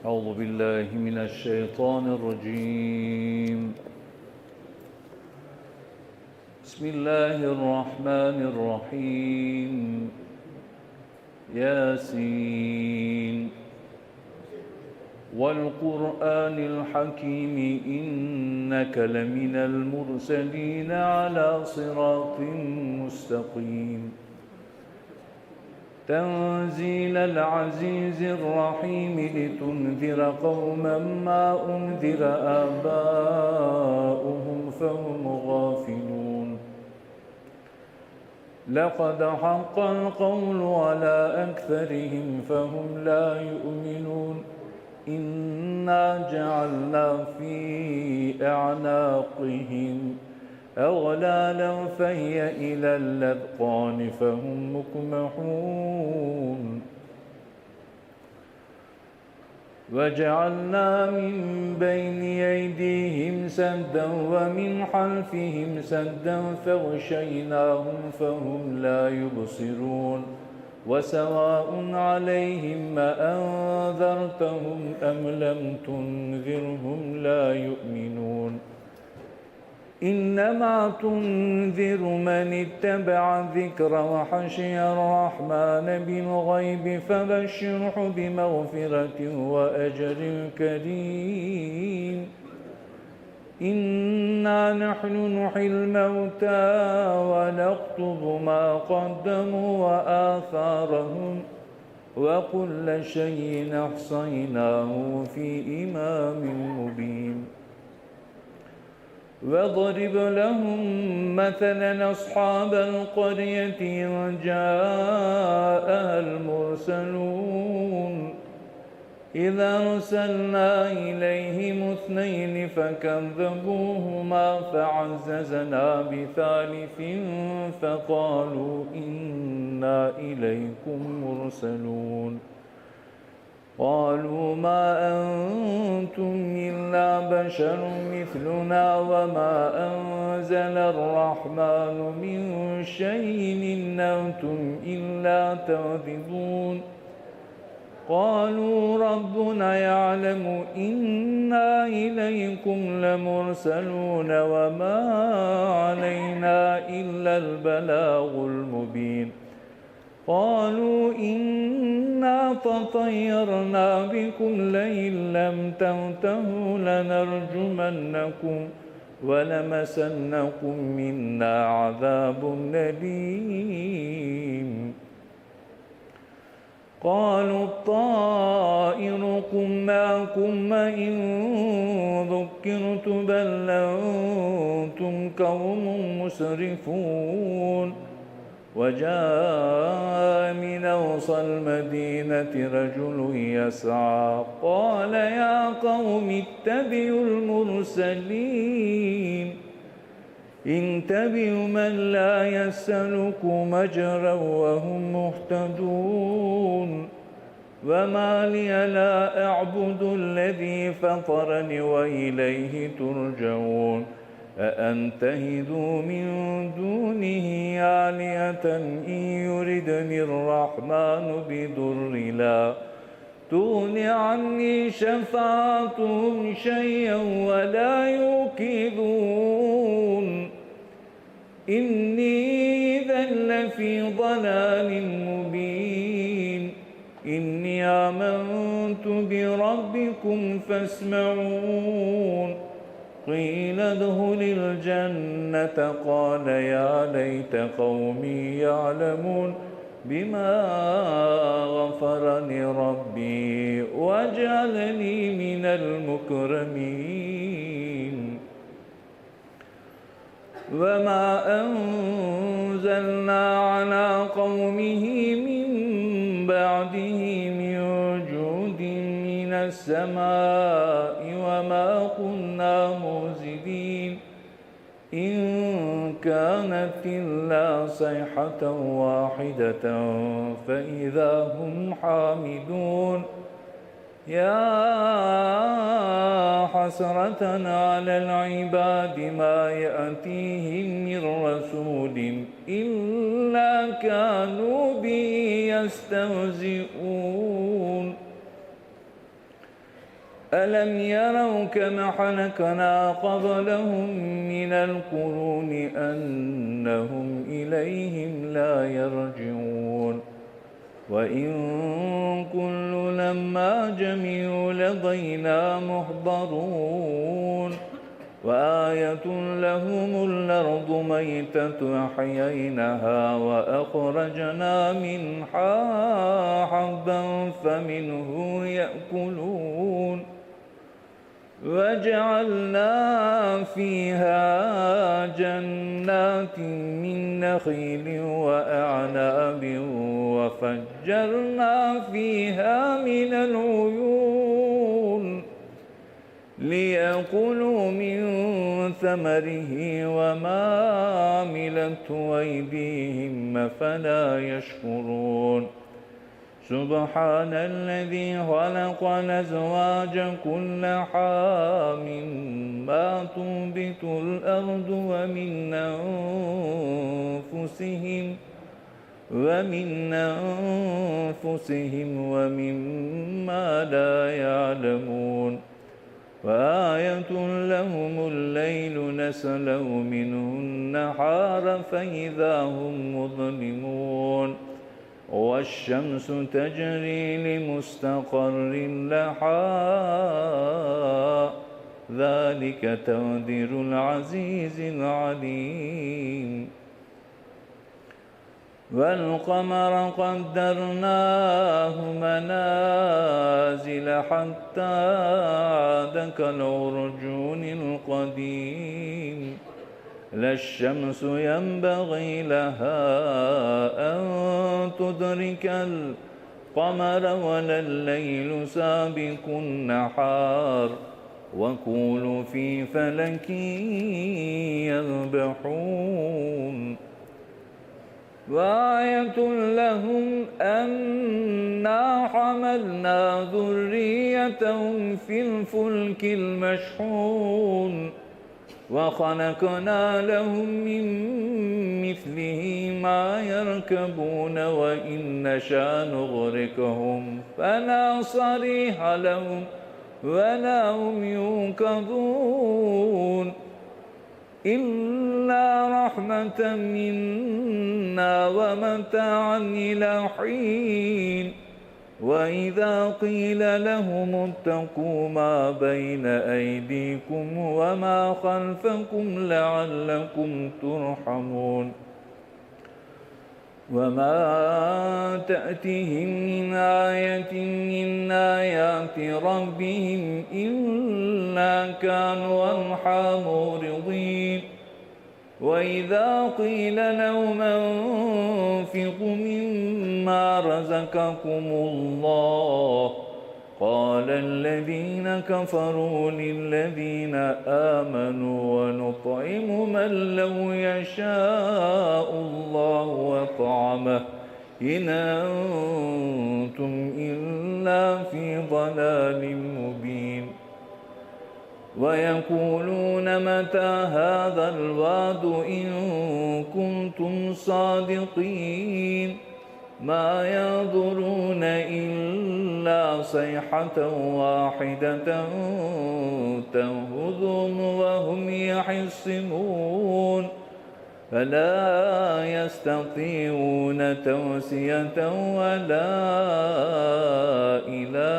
أعوذ بالله من الشيطان الرجيم. بسم الله الرحمن الرحيم. ياسين والقرآن الحكيم إنك لمن المرسلين على صراط مستقيم. تنزيل العزيز الرحيم لتنذر قوما ما أنذر آباؤهم فهم غافلون. لقد حق القول على أكثرهم فهم لا يؤمنون. إنا جعلنا في أعناقهم أغلالا فهي إلى الأذقان فهم مقمحون. وجعلنا من بين أيديهم سدا ومن خلفهم سدا فغشيناهم فهم لا يبصرون. وسواء عليهم أأنذرتهم أم لم تنذرهم لا يؤمنون. إنما تنذر من اتبع الذكر وخشي الرحمن بالغيب فبشره بمغفرة وأجر كريم. إنا نحن نحيي الموتى ونكتب ما قدموا وآثارهم وكل شيء أحصيناه في إمام مبين. واضرب لهم مثلا أصحاب القرية إذ جاءها المرسلون إذ أرسلنا إليهم اثنين فكذبوهما فعززنا بثالث فقالوا إنا إليكم مرسلون. قالوا ما أنتم إلا بشر مثلنا وما أنزل الرحمن من شيء إن أنتم إلا تكذبون. قالوا ربنا يعلم إنا إليكم لمرسلون وما علينا إلا البلاغ المبين. قالوا إنا تطيرنا بكم لئن لم تنتهوا لنرجمنكم ولمسنكم منا عذاب أليم. قالوا طائركم معكم إن ذكرت بل أنتم قوم مسرفون. وجاء من أقصى المدينة رجل يسعى قال يا قوم اتبعوا المرسلين اتبعوا من لا يسألكم أجرا وهم مهتدون. وما لي لا أعبد الذي فطرني وإليه ترجعون. أأنتهدوا من دونه آلهة إن يردني الرحمن بضر لا تغن عني شفاعتهم شيئا ولا يوقظون. إني إذا لفي ضلال مبين. إني آمنت بربكم فاسمعون. قيل ادخل الجنة قال يا ليت قومي يعلمون بما غفرني ربي وجعلني من المكرمين. وما أنزلنا على قومه من بعده من جود من السماء وما كنا منزلين. إن كانت إلا صيحة واحدة فإذا هم حامدون. يا حسرة على العباد ما يأتيهم من رسول إلا كانوا به يستهزئون. ألم يروا كم أهلكنا قبلهم من القرون أنهم إليهم لا يرجعون وإن كل لما جميع لدينا محضرون وآية لهم الأرض ميتة أحييناها وأخرجنا منها حبا فمنه يأكلون وجعلنا فيها جنات من نخيل وأعناب وفجرنا فيها من العيون ليأكلوا من ثمره وما عملته أيديهم أفلا يشكرون سبحان الذي خلق الأزواج كلها مما تنبت الأرض ومن أنفسهم ومما لا يعلمون وآية لهم الليل نسلخ منه النهار فإذا هم مظلمون والشمس تجري لمستقر لها ذلك تقدير العزيز العليم والقمر قدرناه منازل حتى عاد كالعرجون القديم لا الشمس ينبغي لها أن تدرك القمر ولا الليل سابق النهار وكل في فلك يسبحون وآية لهم أنا حملنا ذريتهم في الفلك المشحون وخلقنا لهم من مثله ما يركبون وإن نشأ نغرقهم فلا صريخ لهم ولا هم ينقذون إلا رحمة منا ومتاعا إلى حين وإذا قيل لهم اتقوا ما بين أيديكم وما خلفكم لعلكم ترحمون وما تأتيهم من آية من آيات ربهم إلا كانوا عنها معرضين وإذا قيل لهم أنفقوا مما رزقكم الله قال الذين كفروا للذين آمنوا ونطعم من لو يشاء الله وطعمه إن أنتم إلا في ضلال مبين ويقولون متى هذا الوعد إن كنتم صادقين ما ينظرون إلا صيحة واحدة تنهضهم وهم يحسمون فلا يستطيعون توصية ولا إلى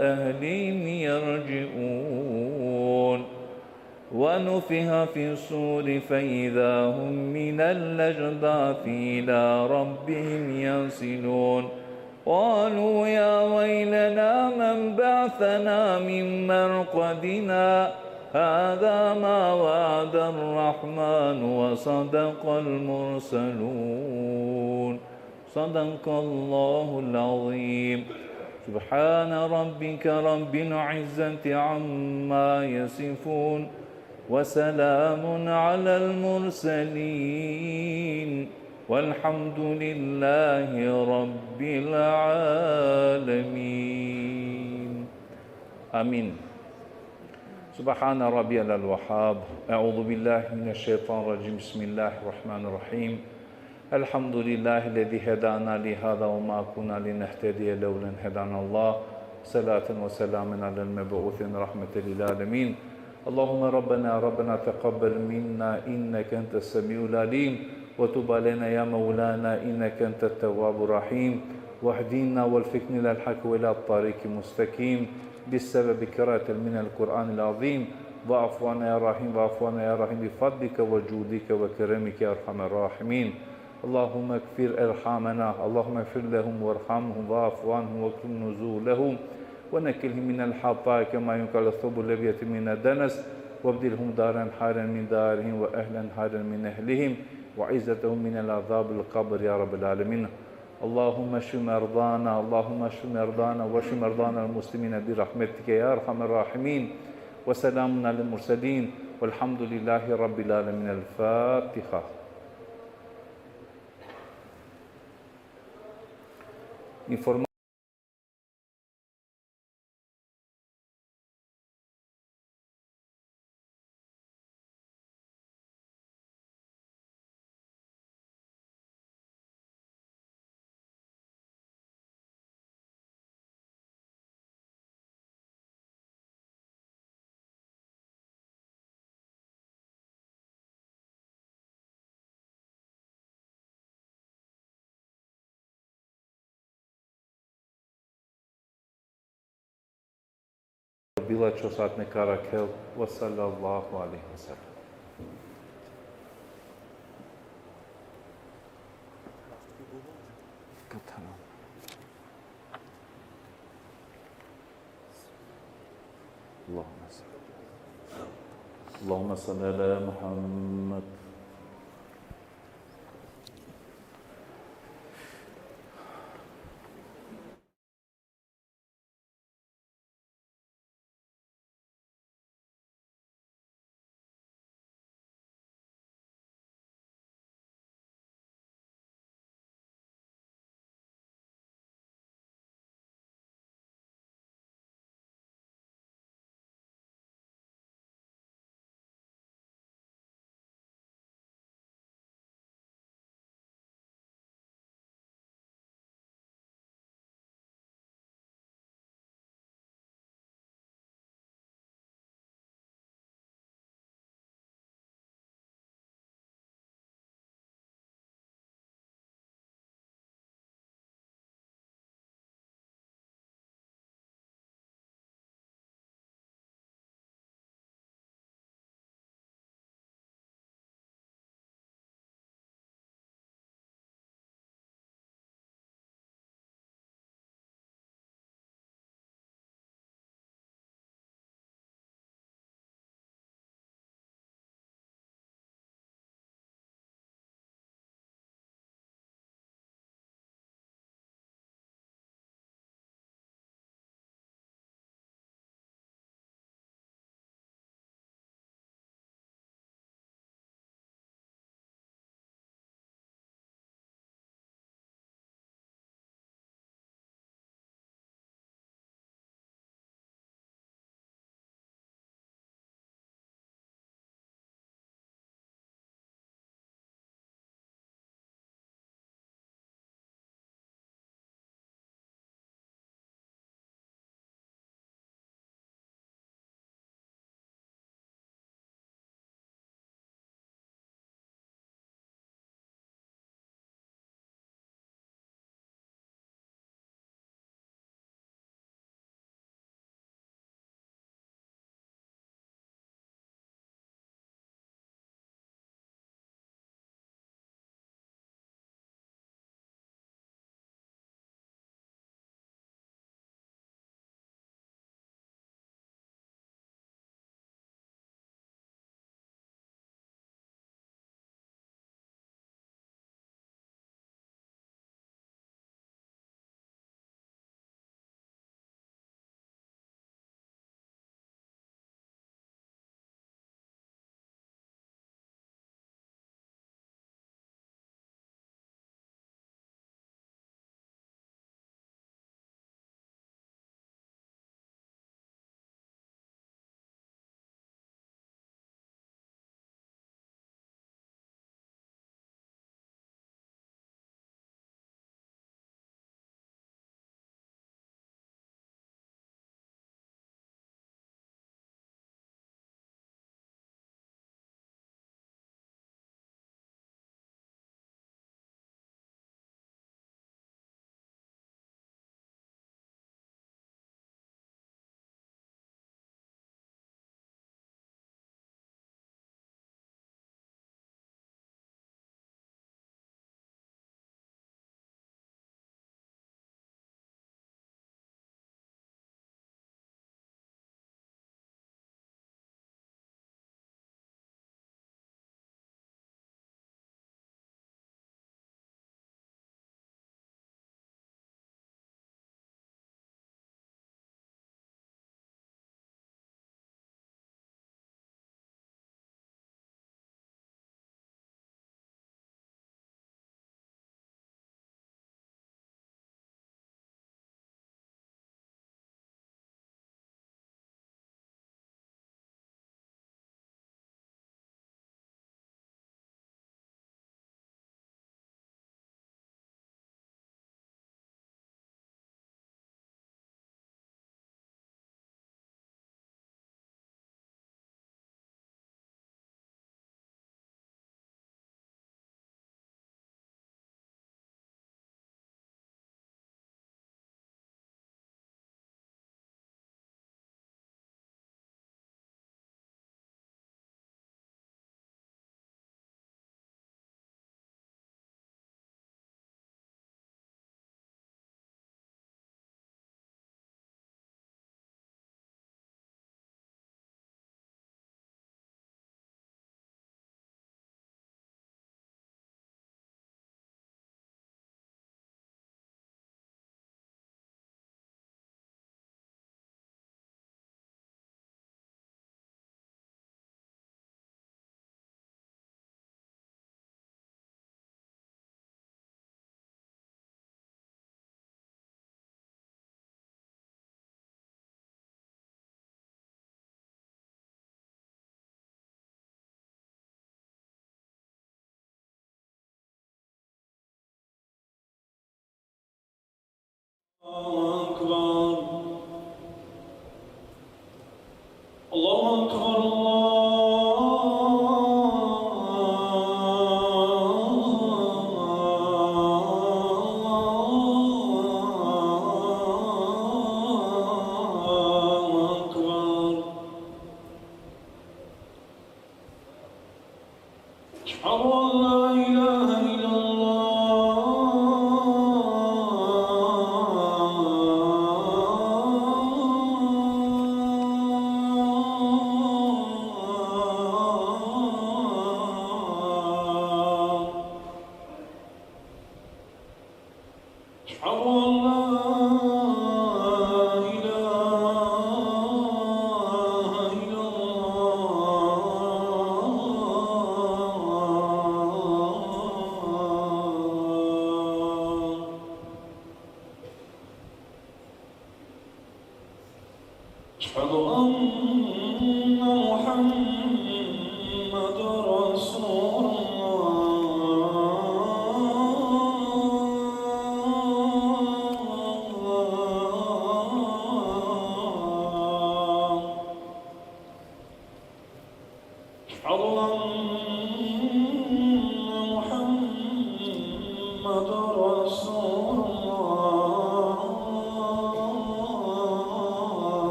أهلهم يرجعون ونفخ في الصور فإذا هم من الأجداث إلى ربهم ينسلون قالوا يا ويلنا من بعثنا من مرقدنا هذا ما وعد الرحمن وصدق المرسلون صدق الله العظيم سبحان ربك رب العزة عما يصفون وسلام على المرسلين والحمد لله رب العالمين آمين سبحان ربي الوهاب أعوذ بالله من الشيطان الرجيم بسم الله الرحمن الرحيم الحمد لله الذي هدانا لهذا وما كنا لنهتدي لولا أن هدانا الله صلاة وسلاما على المبعوث رحمة للعالمين. اللهم ربنا تقبل منا إنك أنت السميع العليم، وتب علينا يا مولانا إنك أنت التواب الرحيم، واهدنا والفقنا إلى الحق وإلى الطريق المستقيم بسبب قراءة من القرآن العظيم. واعف عنا يا رحيم، واعف عنا يا رحيم بفضلك وجودك وكرمك يا أرحم الراحمين. اللهم اغفر ارحامنا، اللهم اغفر لهم وارحمهم واعف عنهم واكرم نزولهم ونكلهم من الحطاء كما ينقل الثوب الأبيض من الدنس، وابدلهم دارا حارا من دارهم وأهلا حارا من أهلهم وعزتهم من العذاب القبر يا رب العالمين. اللهم اشف مرضانا، اللهم اشف مرضانا واشف مرضانا المسلمين برحمتك يا أرحم الراحمين. وسلام على المرسلين والحمد لله رب العالمين. الفاتحة. Bila qosat në Karakel, wa sallallahu alaihi wasallam. اللهم صل على محمد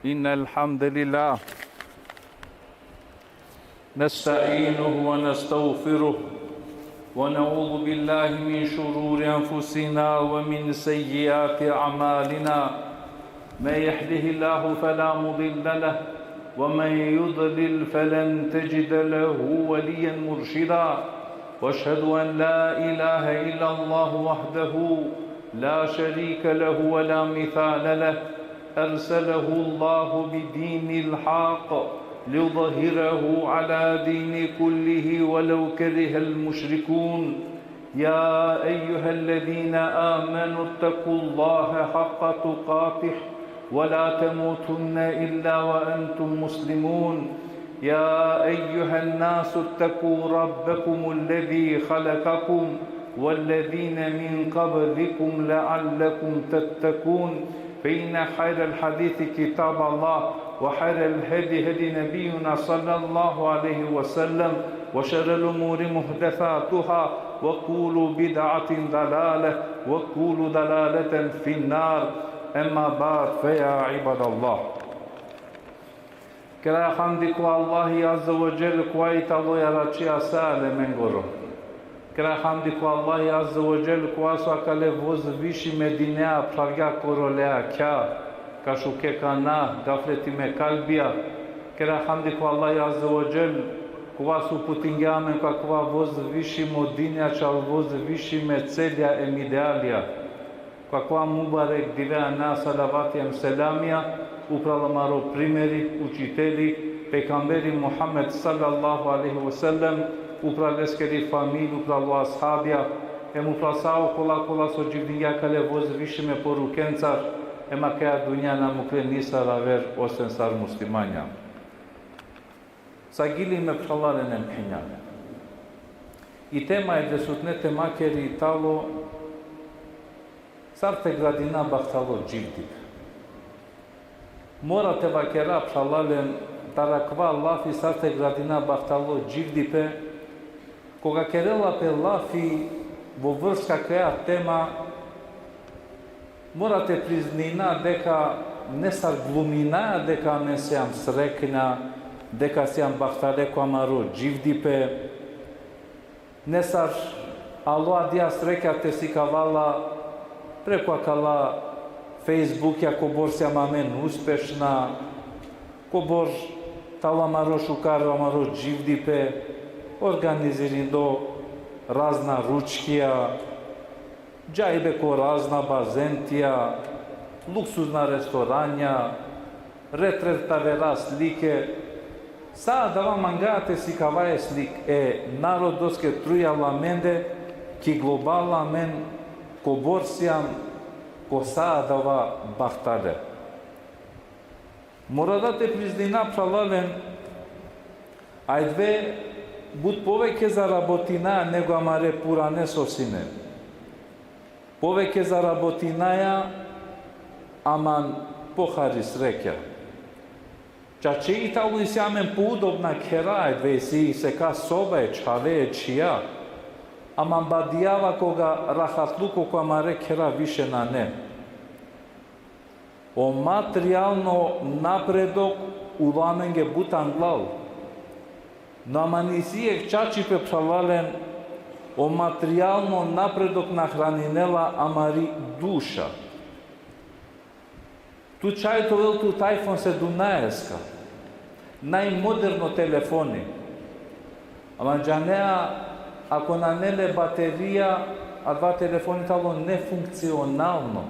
إن الحمد لله نستعينه ونستغفره ونعوذ بالله من شرور أنفسنا ومن سيئات أعمالنا من يهده الله فلا مضل له ومن يضلل فلن تجد له وليا مرشدا واشهد أن لا إله إلا الله وحده لا شريك له ولا مثال له أرسله الله بدين الحق ليظهره على دين كله ولو كره المشركون يا أيها الذين آمنوا اتقوا الله حق تقاته ولا تموتن إلا وأنتم مسلمون يا أيها الناس اتقوا ربكم الذي خلقكم والذين من قبلكم لعلكم تتقون فإن خير الحديث كتاب الله وخير الهدي هدي نبينا صلى الله عليه وسلم وشر الأمور محدثاتها وكل بدعة ضلالة وكل ضلالة في النار أما بعد فيا عباد الله كلا حمدك الله عز وجل كويت الله يراتشي أسأل من قرر كلا حمدك الله عز وجل كواسا كالفوز بيشي مدينة بطريقة كوروليا كا كشوكي كانا غفلتي مكالبيا كلا حمدك الله عز وجل кога се употингяваме каква возвишимо динјача, возвишиме целја ем идеалија, каква мубарек дивеа на салаватијам селамија, управо примери, учители, пекамбери Мухамед салаллаху алейхи ва селем, управескери фамили, управо асхабија, ем управсао кола со дживдиња кале возвишиме порукенцар, ема каја дуња на мукле ниса равер осен сар муслимања. Сагили ме пшалален ем пењале. И тема е десутнете макери и тало, сарте градина бахтало дживдип. Морате вакера пшалален тараква лафи сарте градина бахтало дживдипе, кога керела пе лафи во врска каја тема, морате признина дека не сар глумина, дека не сеам срекна, дека сеам бахтале коамаро дживдипе, не сар алоа дија срека те си кавала преку акала Фейсбук ја кобор се амамен успешна, кобор таламаро шукаро амаро дживдипе, организирин до разна ручкија, джајбе ко разна базентија, луксузна ресторања, ретрета вера слике. Саа дава мангаате си каваe слик народоске труја ламенде, ки глобала мен ко борсијам, ко саа дава бахтале. Мора да те признина пшалален, ајдве буд повеќе заработина него амаре пуране сосине. Повеќе заработинаја, аман похари среќа. Чаче и тало и сјамен поудобна кера, ајдве си сека соба е чале е чија, аман бадијава кога рахатлуко која маре кера више на не. О материјално напредок уламенге бутан глал. Но аманисијех чачипе пшалален о материјално напредок на хранинела амари душа. Ту чајто велту iPhone 17, најмодерно телефони. Ама джанеа, ако нанеле батерија, а два телефони тало нефункционално,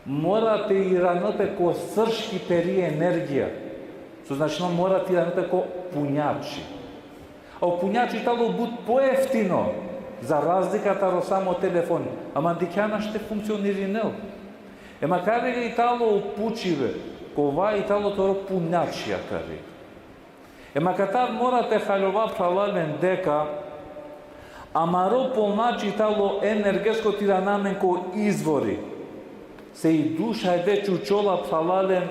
морате и ранопе ко сршки пери енергија. Со значно морате и ранопе ко пуњачи. А у пуњачи тало буд поевтино, за разликата ро само телефони. Ама дикјана ще функционири нел. Ема карега и тало опучиве, кова и тало торо пуњачија карега. Ема катар морате халјова пшалален дека, амаро полначи тало енергетско тиранамен ко извори, се и душа е де чучола пшалален,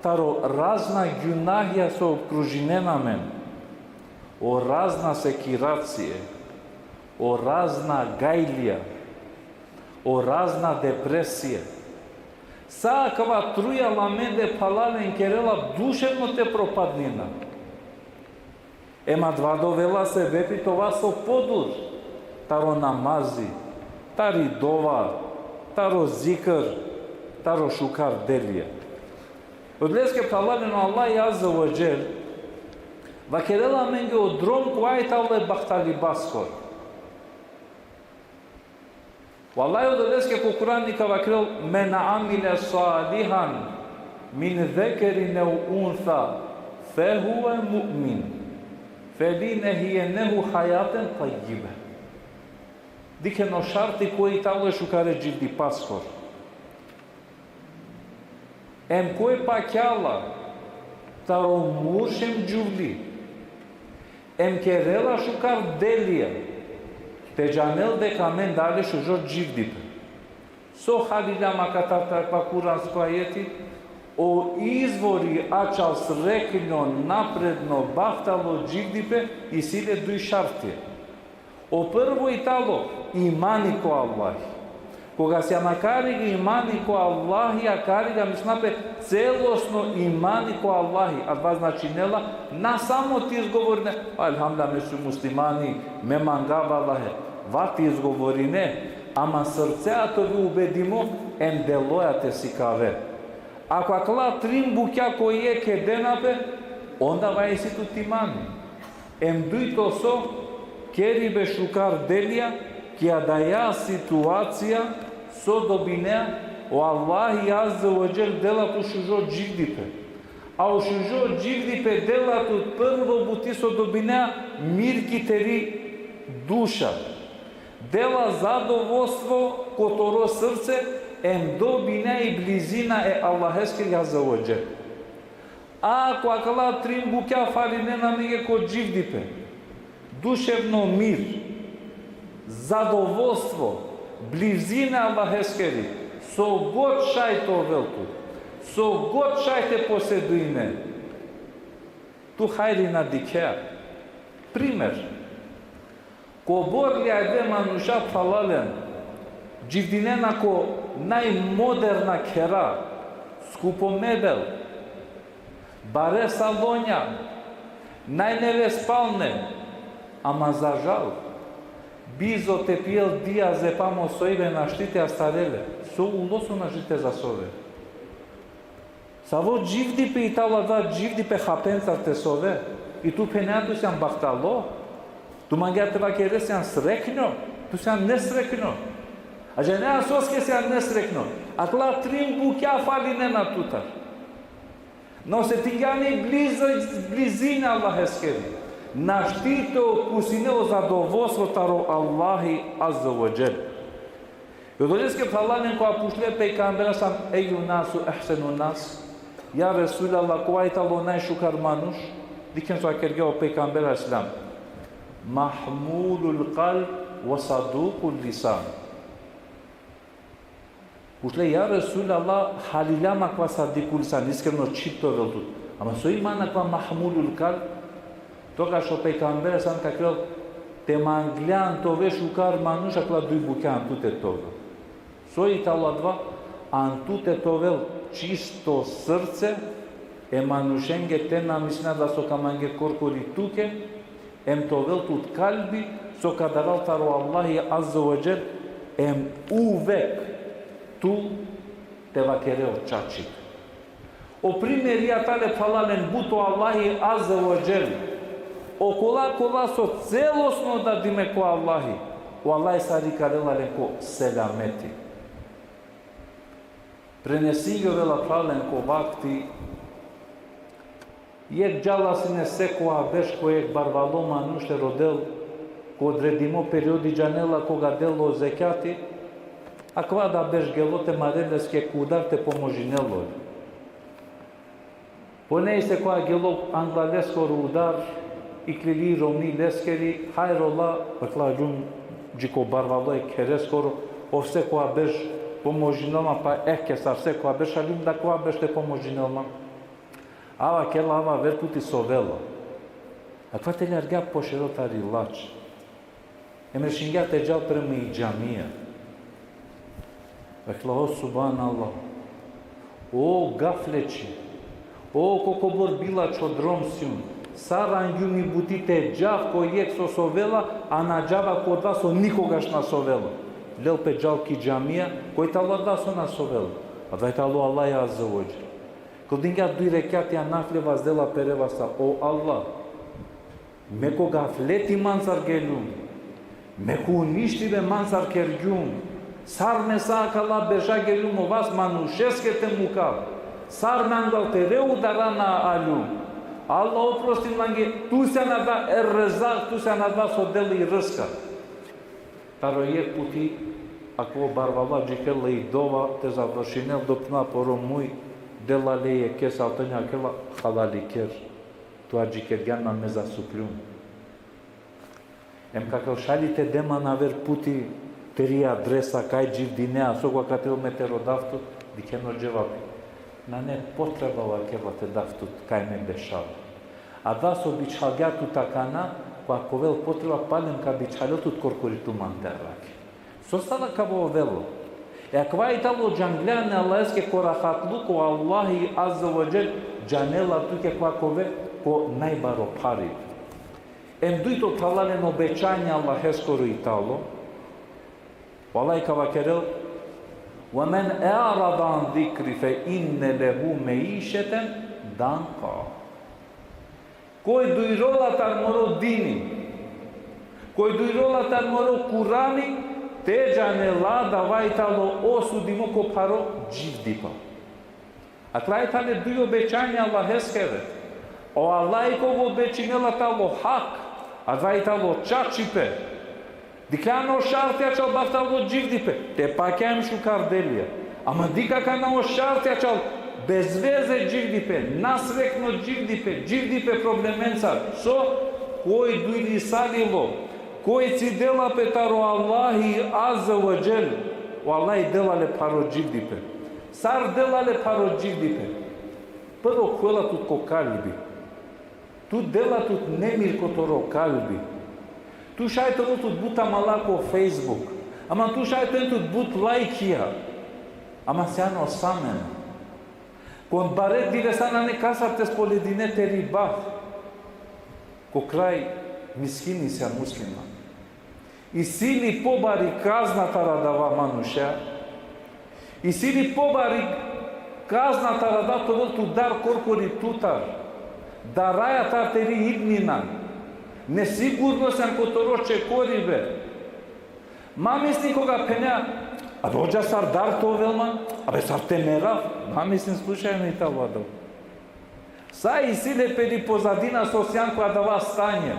таро разна ѓунахија со обкружинена мен, о разна секирација, о разна гајлија, о разна депресија. Саа кава труја ламенде палален керела душевно те пропаднина. Ема два довела се вепи това со подур, таро намази, тари дова, таро зикр, таро шукар делија. Одлеске палалено Аллах Азza ва Джел, вакерела менге одром кој тале бахтали басхор. Валлаји одлеске ко Кураника вакерел мен амиле салихан мин зекерин ау унса фехуе муъмин фелинехиенеху хајатен тајибе. Дикено шарти кој тале шукаре дживди пасхор. Ем кој пакјала таро мушем джувли, ем керела шукар делија, те джанел дека мен дали шужот дживдипе. Со халиля макатар таква куранско ајети, о извори ачал срекно, напредно, бахтало дживдипе и силе дуј шартие. О прво и тало имани ко Аллахи. Кога се макарига имани ко Аллахи, а карига мислапе целосно имани ко Аллахи, а два значи нела, на само ти изговорине, алхамда ме су муслимани, ме мангава Аллахе, ва ти изговорине, ама срцеато ви убедимо, ен делојате си каве. Ако акла трим букја кој е ке денапе, онда ва е си тут имани. Em dujto so, keri be shukar delja, kja da ja situacija, so dobinea, o Allahi Azza wa Jal delatu shuzho gjivdipe. A u shuzho gjivdipe delatu prvo buti so dobinea mirki teri dusha. Dela zadovoljstvo kotoro srce, em dobinea i blizina e Allaheske Azza wa Jal. Ako akala trimbukja falinena nege kod gjivdipe, duševno mir, zadovoljstvo, blizina Allaheskeri, so god šajte o veltu, so god šajte poseduine, tu hajri na dikea. Primer, ko borlja ide manusha falalen, gjivdinena ko najmoderna kera, skupo mebel, bare salonja, najneve spalne, ama za žal, bizo te pijel dija zepamo soive na štite astarele, so ulosu na žite za sove. Savo gjivdipe i tala da gjivdipe hapencar te sove, i tu peneatu se bahtalo, tu mangiate va kere se srekno, tu se nesrekno. A že ne asoske se nesrekno, akla trimbu kja faline na tutar. No se tingani blizina Allaheskeri. Na štite okusine o zadovoljstvo taro Allahi Azza wa Jal. Yodoljeske falanen koja pušle pejkambera sam eju nasu ehsenu nas. Ja Resulallah koja italo najšukar manuš, diken su akergeo pejkambera islam. Mahmulul qalb wa sadukul lisan. Pušle ja Resulallah halilama kva sadikul lisan, iskreno čito veltut. Ama so imana kva mahmulul qalb, toga što pejkambera sam kakrel te mangljan to ve shukar manush akla duj bukan tute toga. So i tala dva, an tute tovel čisto srce, e manushenge tena misna da so kamange korkori tuke, em tovel tut kalbi, so kadaral taro Allahi Azza wa Jal, em uvek tu te vakereo čačik. O primjerija tale falalen buto Allahi Azza wa Jal, kola so celosno da dime ko Allahi. O Allahi sari karela ko selameti. Prenesigio vela pralen ko vakti, jek džalasine seko a beš kojek barvaloma nušte rodel, ko odredimo periodi džanela koga delo zekati, a kvada beš gelote maredeske kudarte pomožinelo. Ponei se koja gelo anglalesko udar, iklili romni leskeri, hajrola, pakla džun džiko barvaloj kereskoro, ovse koja bež pomožinoma, pa ekesar se koja bež alim da koja bež te pomožinoma. Ava kela ava verputi sovelo. A kva te ljarga pošerotari lač. Emre šinga te džal premi i džamija. Pakla o subhanallah. O gafleči. O kokobor bila čodromsjun. Saran jumi butite džav ko jek so sovela, a na džava kod vas o nikogaš na sovelo. Lel pe džal ki džamija, koji talo da so na sovelo. A da je talo Allah ja zavođe. Kod dinga duj rekiatija nafle vas dela perevasa, o Allah, me koga fleti mansar gelum, me ku uništive mansar kergjum, sar me sa akala beža gelum o vas manušeske te mukav, sar me andal te reu darana aljum. Allah oprosti mange, tu se nada errezak, tu se nada so deli rska. Taro je puti, ako barvala džikele i dova, te završinel dopna poro muj, dela leje kesa otanja kela halali ker. Tu a džikergan na me zasupljum. Em kako šalite dema na ver puti, teri adresa, kaj dživdinea, soko akatel meterodavtu, dikeno dževapi. Na ne potrebala keva te daftut kaj me dešava. A da so bičhalgatu takana, pa ako vel potreba palim ka bičhaljotut korkoritu manderaki. So stala kavo velo. E akva italo džangljane Allahske korahatluku Allahi Azza wa Jal džanela tuke kva kove ko najbaro pari. Em duito talalen obećanja Allaheskoru italo, Wallahi kava kerel, وَمَنْ أَعْرَضَ عَنْ ذِكْرِ فَإِنَّ لَهُ مَعِيشَةً ضَنْكًا. koji dujrola tar moro dini, koji dujrola tar moro Kurani, teđane lada vajtalo osudimo ko paro dživdipa. A trajtale duj obećanja Allah heskeve. O Allah i kogo obećinela talo hak, a vajtalo čačipe. Dikano šartja čal baftalo dživdipe, te pakem šukardelija. Ama dika kana o šartja čal bez veze dživdipe, nasrekno dživdipe problemencar. So, koji dujli salilo, koji ci dela petaro Allahi azza wa džel, o Allahi delale paro dživdipe. Sar delale paro dživdipe. Prvo hvala tut ko kalbi. Tu dela tut nemir kotoro kalbi. Tu šajtonu tut buta malako Facebook. Ama tu šajtonu tut but laikija. Ama seano samen. Kon baret divesana ne kasarte spoledinete ribah. Ko kraj miskini se muslima. I sili pobari kazna taradava manuša. I sili pobari kazna tarada to tu dar korkori tutar. Da raja tarteri idnina. Nesigurno sam kotoroče koribe. Mamisni koga penja, a dođa sar dar to velman, a be sar temerav. Mamisni slučajno i ta vladao. Sa i sile pedi pozadina sosjan koja da vas stanje.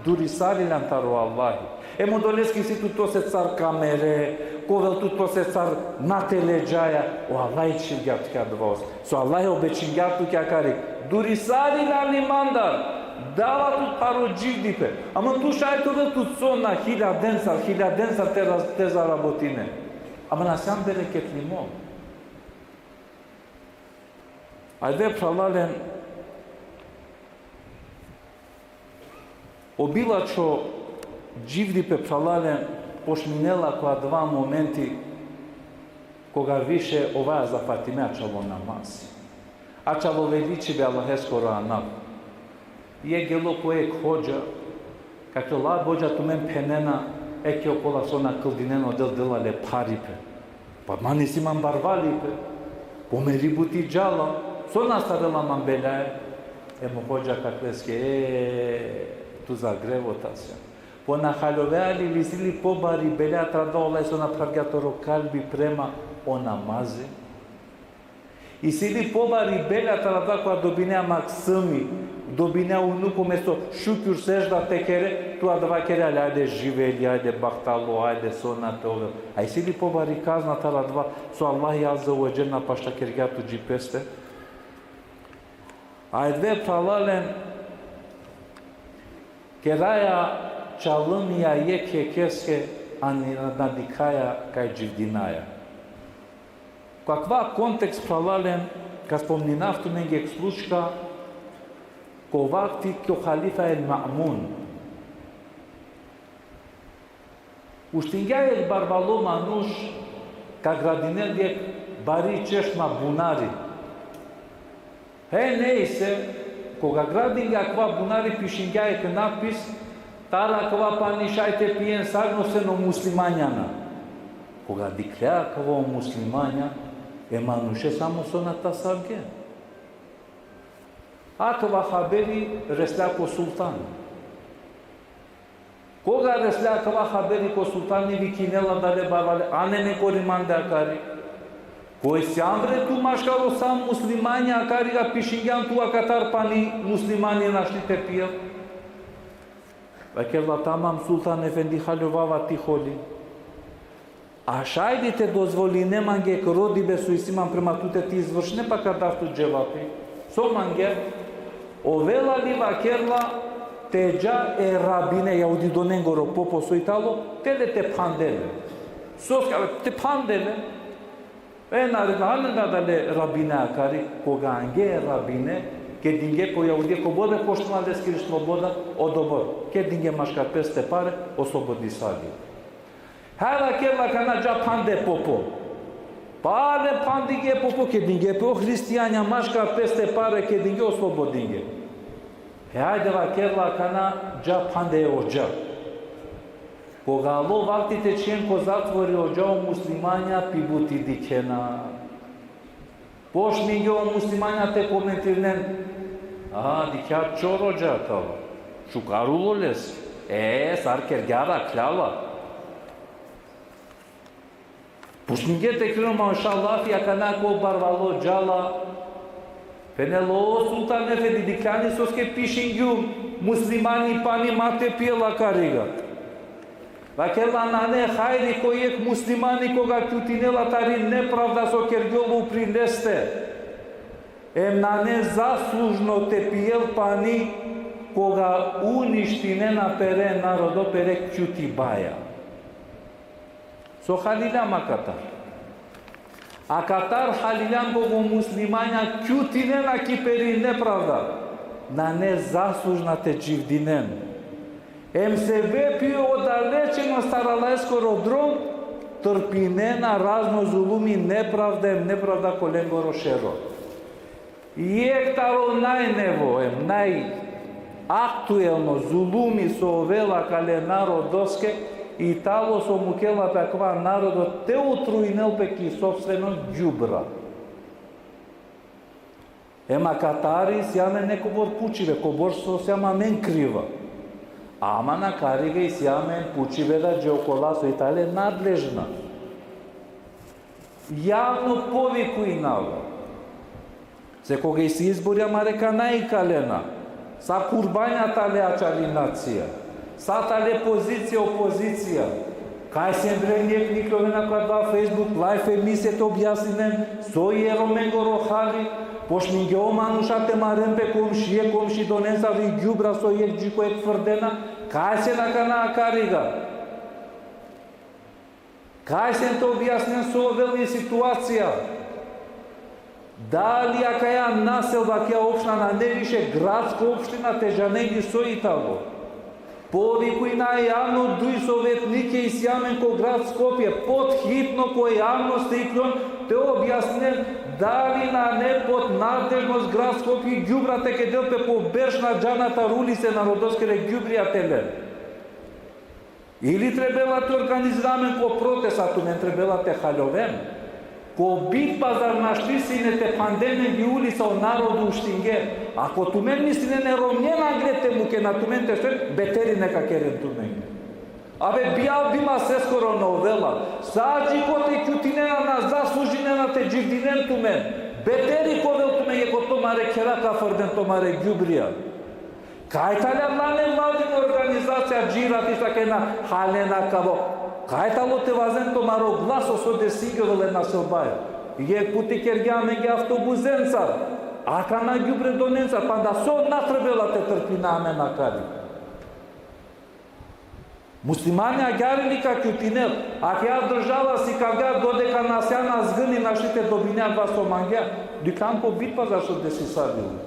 Duri sarilan taru Allahi. Emo doleski si tu to se car kamere, kovel tu to se car na teleđaja. O Allah i čilgjat kja dvos. So Allah je obećingjatu kja kari. Duri sarilan li mandar. Dava tu paro džigdipe. Ama tu šajtove tu sona hiljadensar te zarabotine. Ama nasam bereket limo. Ajde pralalen obilačo dživdipe pralalen pošminela koja dva momenti koga više ova zapatime ačalo namaz. Ačalo veličibe Allaheskoro anav. Je gelo koje hođa, kakve la bođa tu men penena, eke okola sona kildineno dela le paripe. Pa mani si man barvalipe, pomeri buti džala, sona starela man belaje, emo hođa kakveske, tu zagrevota se. Po nahaljoveali li sili pobari belea tradaola i sona pravgatoro kalbi prema o namaze. I sili pobari belea trada koja dobinea maksimi, dobinea unuku mesto šukjur sežda tekere, tu adava kere ali ajde živeli, ajde bahtalo, ajde sonate ove. A i sili pobari kazna tala dva, so Allah azza wa dželna pašta kergatu džipeste. Ajde pralalen keraja čalımija jeke keske ani nadikaja kaj dživdinaja. Kakva kontekst pralalen, kad spomninavtu nengek slučka, ko vakti kjo halifa el Ma'mun. Uštingja el barbalo manuš, ka gradinel jek bari češma bunari. He nejse, koga gradinja kva bunari pišingja ek napis, tala kva panišajte pijen sagnoseno muslimanjana. Koga diklea kva muslimanja, e manuše samo sonata sabge. Akva haberi resla ko sultan. Koga resla akva haberi ko sultani vikinela dale bavale, ane ne korimande akari. Koji se ambre tu maškalo sam muslimanja akari ga pišingjan tu akatar pani muslimani našli pijel. Vakela tamam sultan efendi haljovava ti holi. Așa te dozvoli ne mange că rodibe su isiman prema tute ti izvršne pa kad daftu dževapi. So mange, ovela li vakerla teđa e rabine, ja udi donengoro popo su italo, tele te pandele. So skale te pandele, e naredna dale rabine akari, koga ange rabine, ke dinge ko ja udi ko bode poštma deskiri sloboda, odobor. Ke dinge maška peste pare, oslobodi sadi. Hera kella kana ja pande popo. Pare pandige popo ke dinge po hristianja maška peste pare ke dinge oslobodinge. Hajde va kella kana ja pande ođa. Koga lo vaktite čien ko zatvori ođa o muslimanja pibuti dikena. Pošminge o muslimanja te komentirnen. Dikja qoro gjatava. Shukaruloles. Sarker gyara klava. Pushngete kërë mashallah jakana ko barvalo gjalla. Penelo sultan efendi diklani soske pishin gjum. Muslimani pani mate pjela kariga. Vakela nane hajri ko jek muslimani koga kjutinela tarin nepravda so kergjolu prileste. Nane zaslužno te pijel pani koga uništinena pere narodo pere kjuti baja. So halilam a Katar. A Katar halilam kogo muslimanja kjutinena ki peri nepravda. Nane zaslužna te čivdinen. Se vepio odalečeno staralaesko rodrom, trpinena razno zulumi nepravda kolengo rošero. Jektaro najnevo, najaktuelno zulumi so ovela kale narodoske i talo so mukela pe kva narodo te utruinel pe ki sobstveno đubra. Katari sjame neko bor pučive, ko bor so sjama men kriva. Ama na kariga i sjame pučive da džeokolaso Italije nadležna. Javno poviku i nava. Se koga i si izborja mareka najkalena. Sa kurbanja tale acali nacija. Sa tale pozicija opozicija. Kaj se ndrenjek niklovena kada Facebook live emisije to objasninem, so jero mengoro hali, poșmingeo manușate marem pe comși donența lui Giubra so iec gico ec fărdena, kaj se na cana cariga. Kaj se to objasnem so oveli situacija. Dalija kaja naselba kja opština na neviše gradsko opština težanegi so Italo. Povikuj na javno duj sovetnike i sjamenko grad Skopje, podhitno ko javnosti iklon, te objasnem da li na ne pod nadležnost grad Skopje Giubra te kedel pe pobešna džanata rulice narodoskele Giubrijatele. Ili trebela te organiziramen ko protest, a tu ne trebela te haljovem. Ko bitba zar naštrisine te pandemije di ulica o narodu štinge, ako tu men misline ne romnjena grete muke na tu men te sve, beteri neka keren tu men. Abe bijal bima se skoro novela, sađi ko te kjutinena na zaslužinena te dživdinen tu men, beteri ko vel tu men je ko to mare keraka fărden to mare Giubrija. Kaj talja lane vladina organizacija džirati šta kena halena kavo, kaj talo te vazen to maro glaso so de sigurele na selbaja. Je puti kergea menge autobuzenca, aka na Giubre donenca, panda so natrebela te trpina amena kari. Muslimani agjarili ka kjutinel, ako ja država si kavga dodeka nasjana zgni našite dobinja dva somangja, dukan po bitpa zašto desi sadili.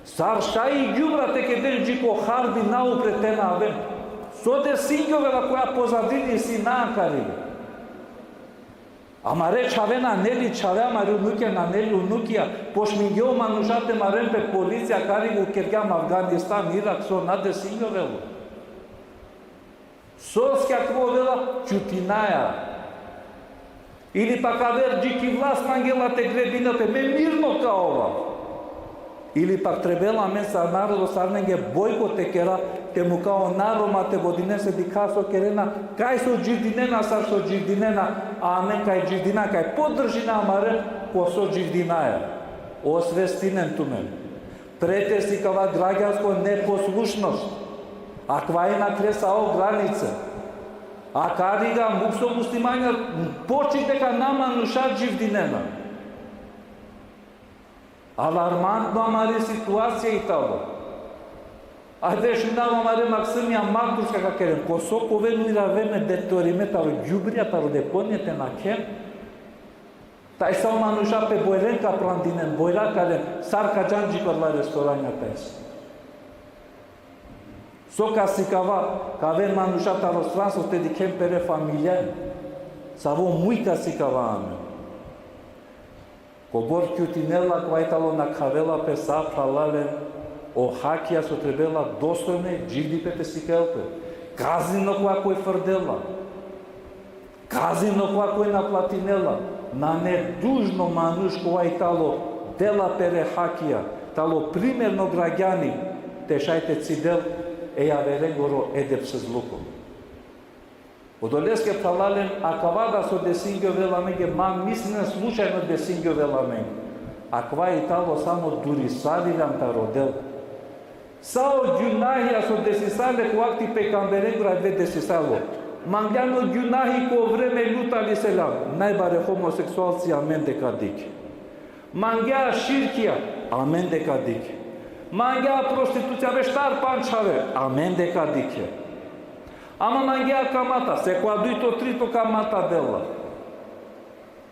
Sar šai Giubra te kedel džiko harbi naupre te na avem. So de singovela koja pozadini si nakarili. Amare čavena neli čavea mari unukia na neli unukia, poșmingeo manușate marem pe poliția care u kergeam Afganistan, Irak, so nade singovelu. Soskja kvovela čutinaja. Ili pak aver džiki vlas mangela te grebina pe me mirno kao ova. Ili pak trebela men sa narodo sarnenge bojko te kera, te mu kao naroma te vodinese di kaso kerena, kaj so dživdinena sa so dživdinena, a men kaj dživdina, kaj podržina amare, ko so dživdinaja. Osvestinen tu men. Pretesti kava građansko neposlušnost. A kvajina kresao granice. A kariga mukso muslimanja počite ka nama nušat dživdinena. Alarmantno amare situacija i talo. A deși n-am amare Maximia Magdușca ca kerem, Kosopove nu ira veme de torime taro Giubria taro de ponete na kem. Tai sau manușa pe Boirenca plandinen, Boira care sarca džanđikor la restoranja tes. Soka si cava, că avem manușa taro stranso te di kem pere familien. Savo muica si cava ame. Cobor kjutinela koja je talo na kavela pe sapralale, o hakija so trebela dostojne džigdi pe te sikelpe. Kazino koja je frdela. Kazino koja je naplatinela. Na nedužno manuš koja je talo dela pere hakija. talo primerno građani te šajte cidel ja verengoro edepsız luku. Odoleske falalen akavada so desingio velamenge, ma mislim slučajno desingio velamenge. Akva i talo samo durisavilam ta rodel. Sao giunahi so desisale cu acti pe camberengura ve desisalo. Mangiano giunahi cu vreme luta li selam. Naibare homosexualții amen de cadic. Mangia șirchia amen de cadic. Mangia prostituția veștar panchare amen de cadic. Ama mangia camata se coaduito trito camata della.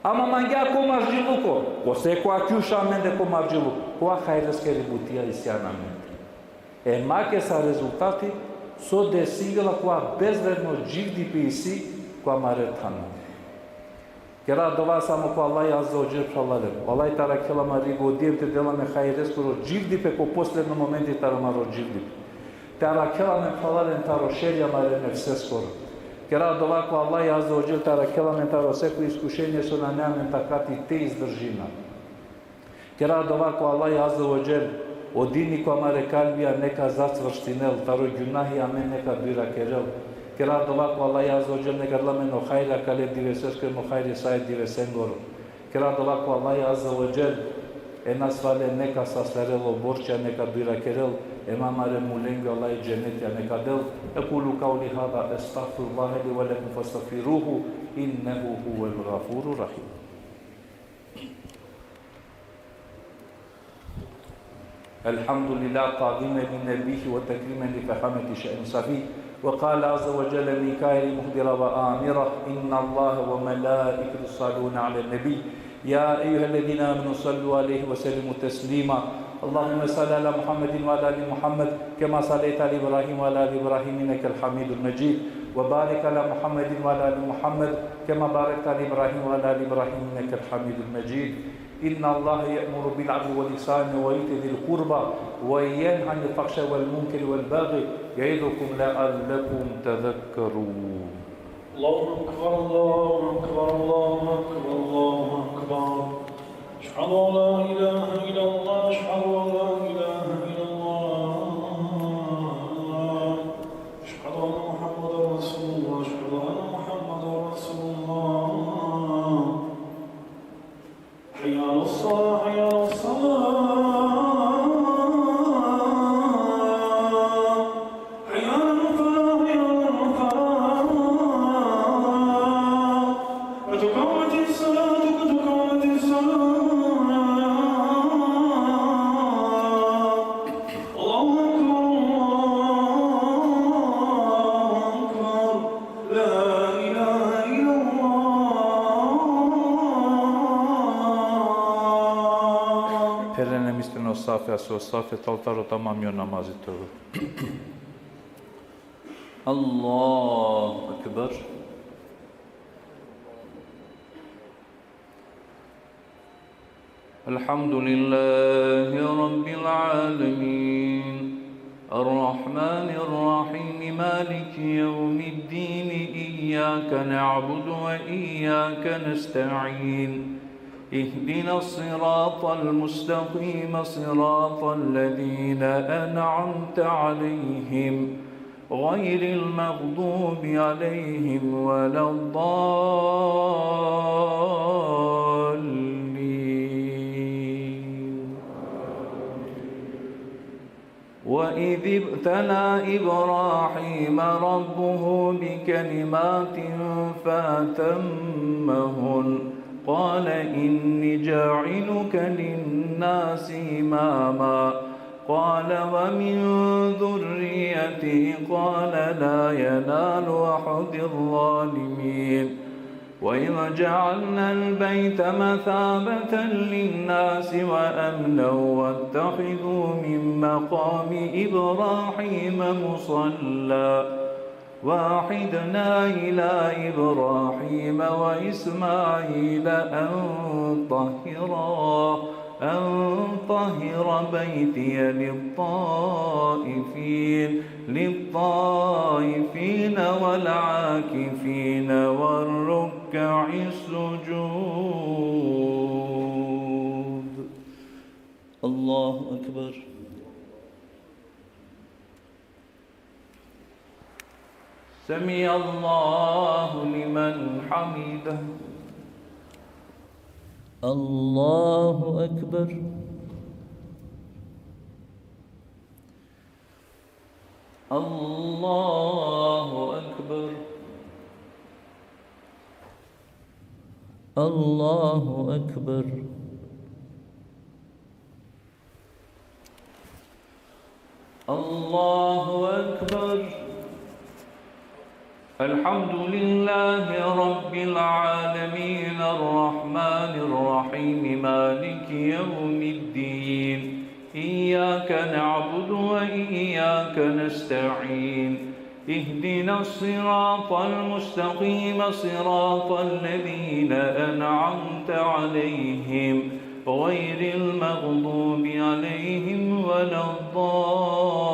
Ama mangia comargiluco o se coachiușa amen de comargiluco. Coa hairesche ributia isianamente. E make sa rezultati so de singla cu a bezverno jigdi pisi cu a maretana. Kera dova samo cu Allah azza wa jalla shalale. Allah tara kela marigo dievte dela me hayres ku jigdi pe ko posledno momenti tara maro jigdi. Tara kela me falale taro šelja mare nefses skoro. Kera dova cu Allah azza wa jalla tara kela me taro se ku iskušenje so na neamen takati te izdržina. Kera dova cu Allah azza wa jalla odini cu amare kalbia neka zacvrštinel, taro gunahi amen neka bira kerel. Kera dova cu Allah azza wa jalla neka lamen o khaira kale diveseske mo khairi sai divesengoro. Kera dova cu Allah azza wa jalla enas vale neka saslarelo borcha neka bira kerel. Emamare mulengi Allah cennet ya neka del. Ekulu kavli hada estağfirullah li ve lekum fastaghfiruhu innehu huvel ghafurur rahim. الحمد لله تعظيما لنبيه وتكريما لفخامة شأن صفي وقال عز وجل ميكائيل مخبرا وآمرا إن الله وملائكته يصلون على النبي يا أيها الذين آمنوا صلوا عليه وسلموا تسليما اللهم صل على محمد وعلى آل محمد كما صليت على إبراهيم وعلى آل إبراهيم إنك الحميد المجيد وبارك على محمد وعلى آل محمد كما باركت على إبراهيم وعلى آل إبراهيم إنك الحميد المجيد إن الله يأمر بالعدل والإحسان وإيتاء ذي القربى وينهى عن الفحشاء والمنكر والبغي يعظكم لعلكم تذكرون. الله أكبر الله أكبر الله أكبر الله أكبر أشهد أن لا إله إلا الله أشهد أن لا إله إلا الله أشهد أن محمدا رسول الله أشهد أن محمدا رسول الله حي على الصلاة حي على الصلاة حي على الفلاح حي على الفلاح قد قامت الصلاة قد قامت الصلاة الله أكبر الله أكبر لا إله إلا Perlenemistin safiyası o safiyet altarı tamamıyor namazı tövbe. Allahu Ekber. Elhamdülillahi Rabbil alemin. Errahmanirrahim. Maliki yevmiddin. İyyâke na'budu ve iyyâke nesta'in. اهدنا الصراط المستقيم صراط الذين أنعمت عليهم غير المغضوب عليهم ولا الضالين. وإذ ابتلى إبراهيم ربه بكلمات فأتمهن قال إني جاعلك للناس إماما قال ومن ذريتي قال لا ينال أحد الظالمين وإذ جعلنا البيت مثابة للناس وأمنا واتخذوا من مقام إبراهيم مصلى وعهدنا إلى إبراهيم وإسماعيل أن طهر بيتي للطائفين والعاكفين والركع السجود. الله أكبر. سمع الله لمن حمده. الله أكبر. الله أكبر. الله أكبر. الله أكبر. الحمد لله رب العالمين الرحمن الرحيم مالك يوم الدين إياك نعبد وإياك نستعين اهدنا الصراط المستقيم صراط الذين أنعمت عليهم غير المغضوب عليهم ولا الضالين.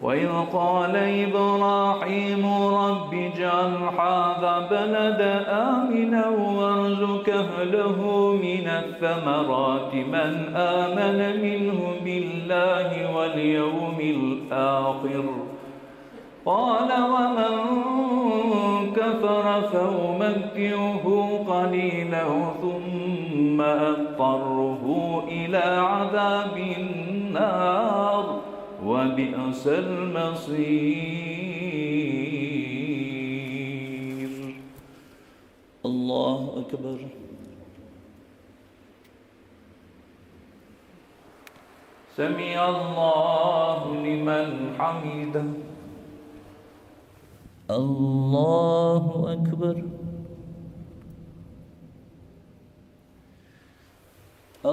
وإذ قال إبراهيم رب اجعل هذا البلد آمنا وارزق أهله من الثمرات من آمن منهم بالله واليوم الآخر قال ومن كفر فأمتعه قليلا ثم أضطره إلى عذاب النار وبئس المصير. الله أكبر. سمع الله لمن حمده. الله أكبر.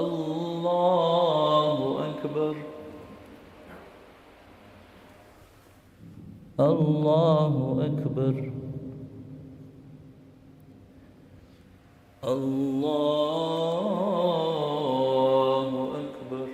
الله أكبر. الله أكبر. الله أكبر.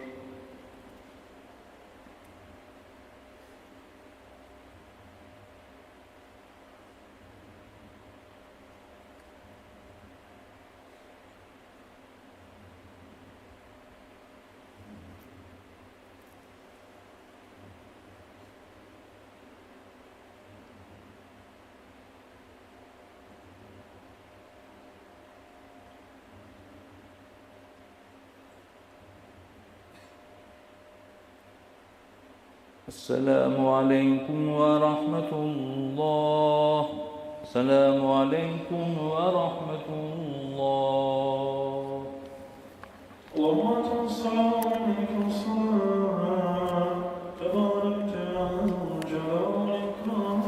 السلام عليكم ورحمة الله. السلام عليكم ورحمة الله. اللهم صل على السلام تبارك يا ذو الجلال والإكرام.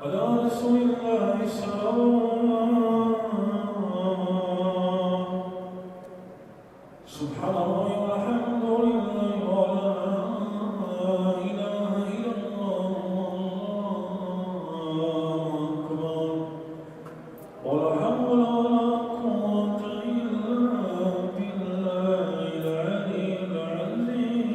على رسول الله السلام. سبحان الله والحمد لله ولا إله إلا الله أكبر ولا حول ولا قوة إلا بالله العلي العظيم.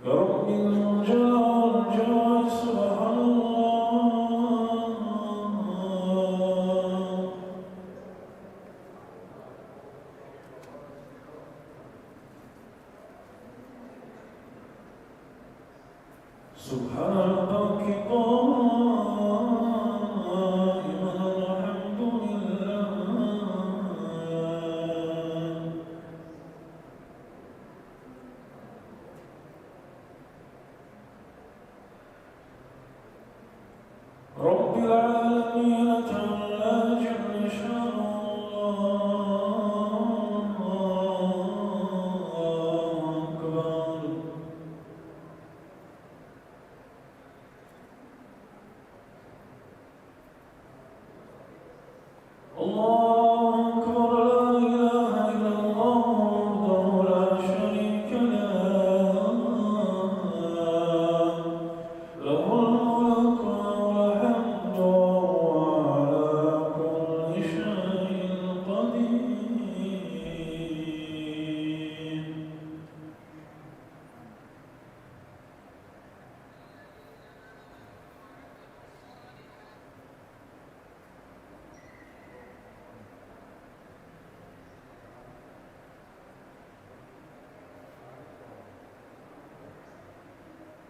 يا رب الجلال والجلال سبحان الله. سبحان الباقي قائما الحمد لله. رب العالمين تعالى جل شانه الله أكبر. الله